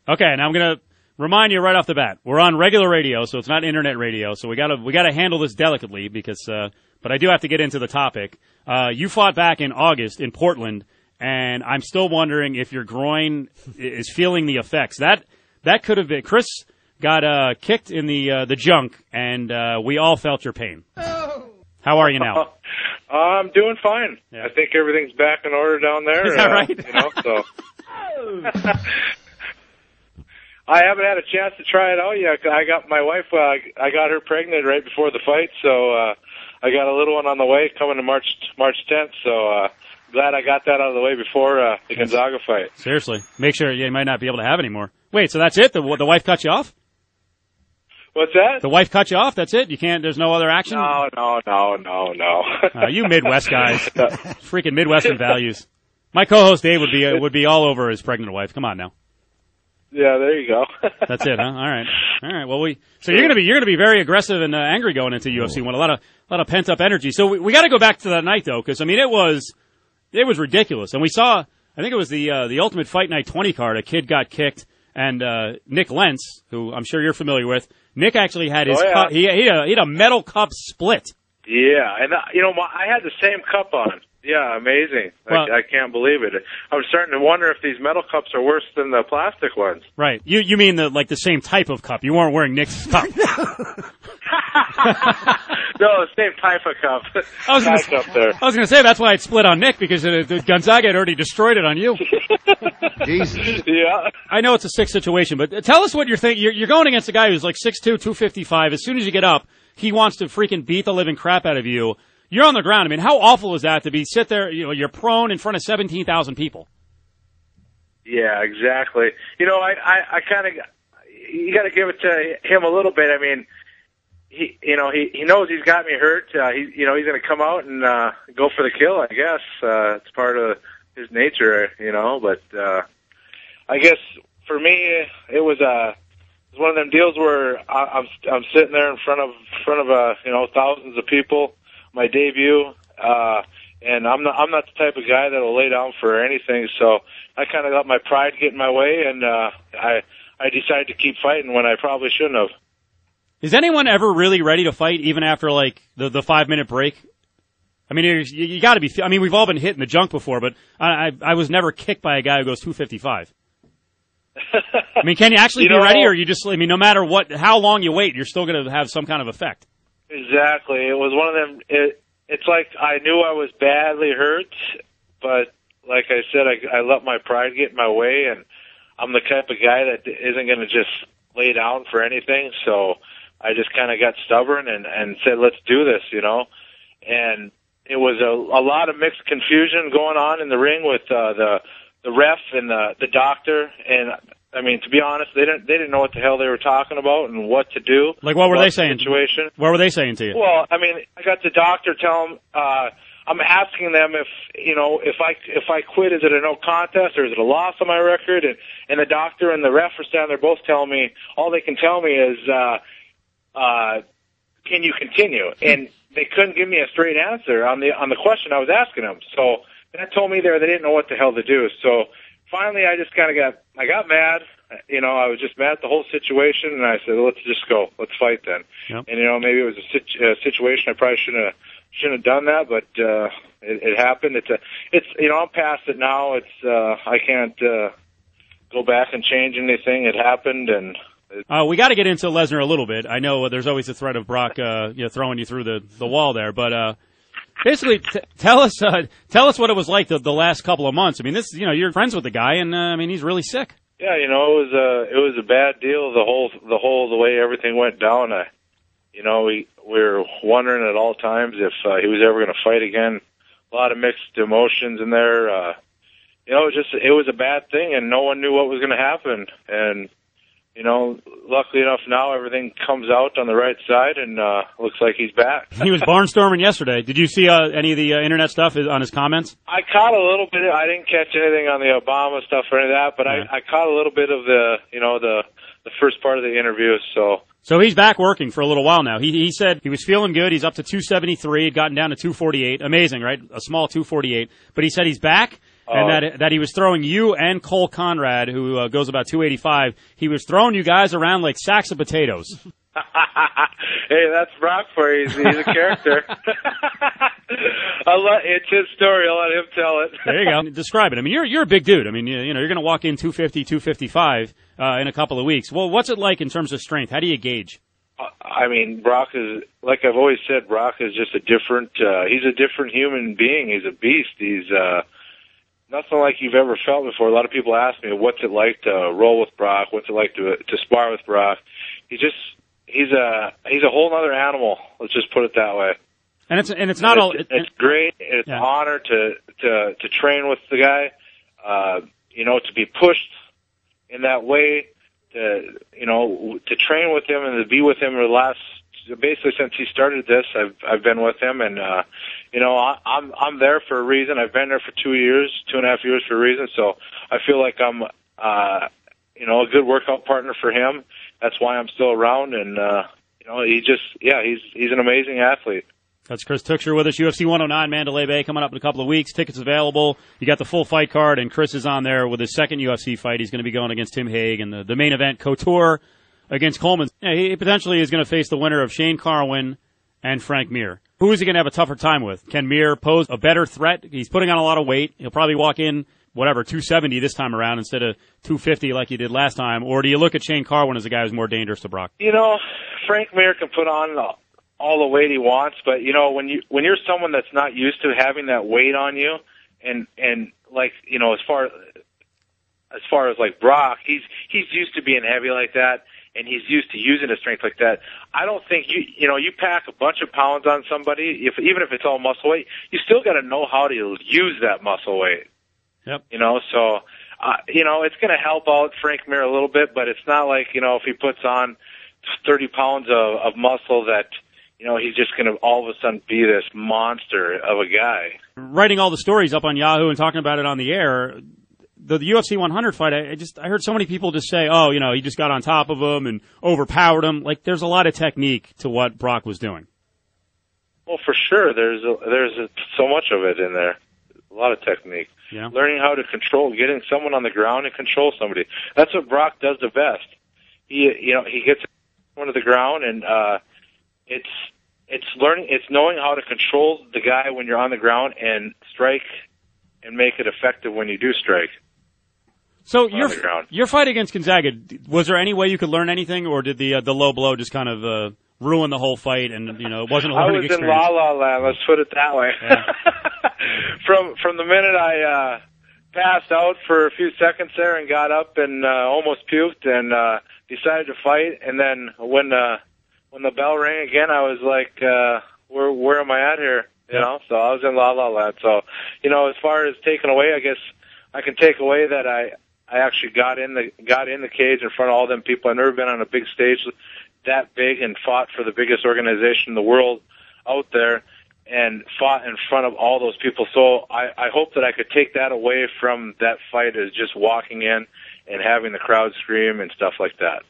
Okay, now I'm going to remind you right off the bat. We're on regular radio, so it's not internet radio, so we gotta handle this delicately because, but I do have to get into the topic. You fought back in August in Portland, and I'm still wondering if your groin is feeling the effects. That could have been, Chris got, kicked in the junk, and, we all felt your pain. How are you now? I'm doing fine. Yeah. I think everything's back in order down there. Is that right? So. I haven't had a chance to try it out yet. I got my wife, I got her pregnant right before the fight, so I got a little one on the way coming to March 10th, so glad I got that out of the way before the Gonzaga fight. Seriously. Make sure you might not be able to have any more. Wait, so that's it? The wife cut you off? What's that? The wife cut you off? That's it? You can't, there's no other action? No. You Midwest guys. Freaking Midwestern values. My co-host Dave would be all over his pregnant wife. Come on now. Yeah, there you go. That's it, huh? All right. Well, so you're gonna be very aggressive and angry going into UFC. A lot of pent up energy. So we got to go back to that night though, because I mean it was ridiculous. And we saw, I think it was the Ultimate Fight Night 20 card. A kid got kicked, and Nick Lentz, who I'm sure you're familiar with, Nick actually had his cup. He had a metal cup split. Yeah, and I had the same cup on. Yeah, amazing. Well, I can't believe it. I was starting to wonder if these metal cups are worse than the plastic ones. Right. You mean the same type of cup. You weren't wearing Nick's cup. No, the same type of cup. I was going to say that's why it split on Nick, because the Gonzaga had already destroyed it on you. Jesus. Yeah. I know it's a sick situation, but tell us what you're thinking. You're going against a guy who's like 6'2", 255. As soon as you get up, he wants to freaking beat the living crap out of you. You're on the ground. I mean, how awful is that to sit there, you're prone in front of 17,000 people? Yeah, exactly. I kind of, you got to give it to him a little bit. I mean, he knows he's got me hurt. He's going to come out and go for the kill, I guess. It's part of his nature, but I guess for me, it was one of them deals where I'm sitting there in front of thousands of people. My debut, and I'm not the type of guy that'll lay down for anything. So I kind of let my pride get in my way, and I decided to keep fighting when I probably shouldn't have. Is anyone ever really ready to fight, even after like the 5-minute break? I mean, you got to be. I mean, we've all been hit in the junk before, but I was never kicked by a guy who goes 255. I mean, can you actually be ready, or you just? I mean, no matter how long you wait, you're still going to have some kind of effect. Exactly. It was one of them. It's like I knew I was badly hurt, but like I said, I let my pride get in my way, and I'm the type of guy that isn't going to just lay down for anything. So I just kind of got stubborn and said, let's do this, And it was a lot of mixed confusion going on in the ring with the ref and the doctor. And I mean, to be honest, they didn't know what the hell they were talking about and what to do. Like, what were they saying? Situation. What were they saying to you? Well, I mean, I got the doctor telling I'm asking them if I quit, is it a no contest or is it a loss on my record? And the doctor and the ref are standing there both telling me, all they can tell me is, can you continue? And they couldn't give me a straight answer on the question I was asking them. So that told me they didn't know what the hell to do. So finally, I just kind of got mad. I was just mad at the whole situation, and I said, let's just go. Let's fight then. Yep. And, maybe it was a situation I probably shouldn't have done that, but it happened. I'm past it now. I can't go back and change anything. It happened, and we got to get into Lesnar a little bit. I know there's always the threat of Brock throwing you through the wall there, but basically tell us what it was like the last couple of months. I mean, you're friends with the guy, and he's really sick. Yeah, it was a bad deal. The way everything went down. We were wondering at all times if he was ever going to fight again. A lot of mixed emotions in there. It was a bad thing, and no one knew what was going to happen. And luckily enough now everything comes out on the right side, and looks like he's back. He was barnstorming yesterday. Did you see any of the internet stuff on his comments? I caught a little bit. I didn't catch anything on the Obama stuff or any of that, but yeah. I caught a little bit of the first part of the interview. So he's back working for a little while now. He said he was feeling good. He's up to 273. He'd gotten down to 248. Amazing, right? A small 248. But he said he's back. and that he was throwing you and Cole Conrad, who goes about 285. He was throwing you guys around like sacks of potatoes. Hey, that's Brock for you. He's a character. It's his story. I'll let him tell it. There you go. Describe it. I mean, you're a big dude. I mean, you're going to walk in 250, 255 in a couple of weeks. Well, what's it like in terms of strength? How do you gauge? I mean, Brock is, like I've always said, Brock is just a different, he's a different human being. He's a beast. He's, nothing like you've ever felt before. A lot of people ask me, what's it like to roll with Brock? What's it like to spar with Brock? He's a whole other animal. Let's just put it that way. And it's not all. It's great. It's an honor to train with the guy. To be pushed in that way, to train with him and to be with him for the last, basically since he started this, I've been with him, and I'm there for a reason. I've been there for 2.5 years for a reason. So I feel like I'm a good workout partner for him. That's why I'm still around, and he's an amazing athlete. That's Chris Tuchscherer with us, UFC 109 Mandalay Bay, coming up in a couple of weeks. Tickets available. You got the full fight card, and Chris is on there with his second UFC fight. He's going to be going against Tim Hague, and the main event, Couture against Coleman. He potentially is going to face the winner of Shane Carwin and Frank Mir. Who is he going to have a tougher time with? Can Mir pose a better threat? He's putting on a lot of weight. He'll probably walk in, 270 this time around instead of 250 like he did last time. Or do you look at Shane Carwin as a guy who's more dangerous to Brock? Frank Mir can put on all the weight he wants, but when you're someone that's not used to having that weight on you, and as far as like Brock, he's used to being heavy like that, and he's used to using his strength like that. I don't think you pack a bunch of pounds on somebody, even if it's all muscle weight, you still got to know how to use that muscle weight. Yep. So it's going to help out Frank Mir a little bit, but it's not like if he puts on 30 pounds of muscle that he's just going to all of a sudden be this monster of a guy. Writing all the stories up on Yahoo and talking about it on the air, the UFC 100 fight, I heard so many people just say, he just got on top of him and overpowered him. Like, there's a lot of technique to what Brock was doing. Well, for sure. There's so much of it in there. A lot of technique. Yeah. Learning how to getting someone on the ground and control somebody. That's what Brock does the best. He gets someone to the ground, and it's knowing how to control the guy when you're on the ground and strike and make it effective when you do strike. So your fight against Gonzaga, was there any way you could learn anything, or did the low blow just kind of ruin the whole fight, and it wasn't a learning experience? I was in La La Land, let's put it that way. Yeah. From the minute I passed out for a few seconds there and got up and almost puked and decided to fight, and then when the bell rang again, I was like, where am I at here? So I was in La La Land. So, as far as taking away, I guess I can take away that I actually got in the cage in front of all them people. I've never been on a big stage that big and fought for the biggest organization in the world out there and fought in front of all those people. So I hope that I could take that away from that fight, as just walking in and having the crowd scream and stuff like that.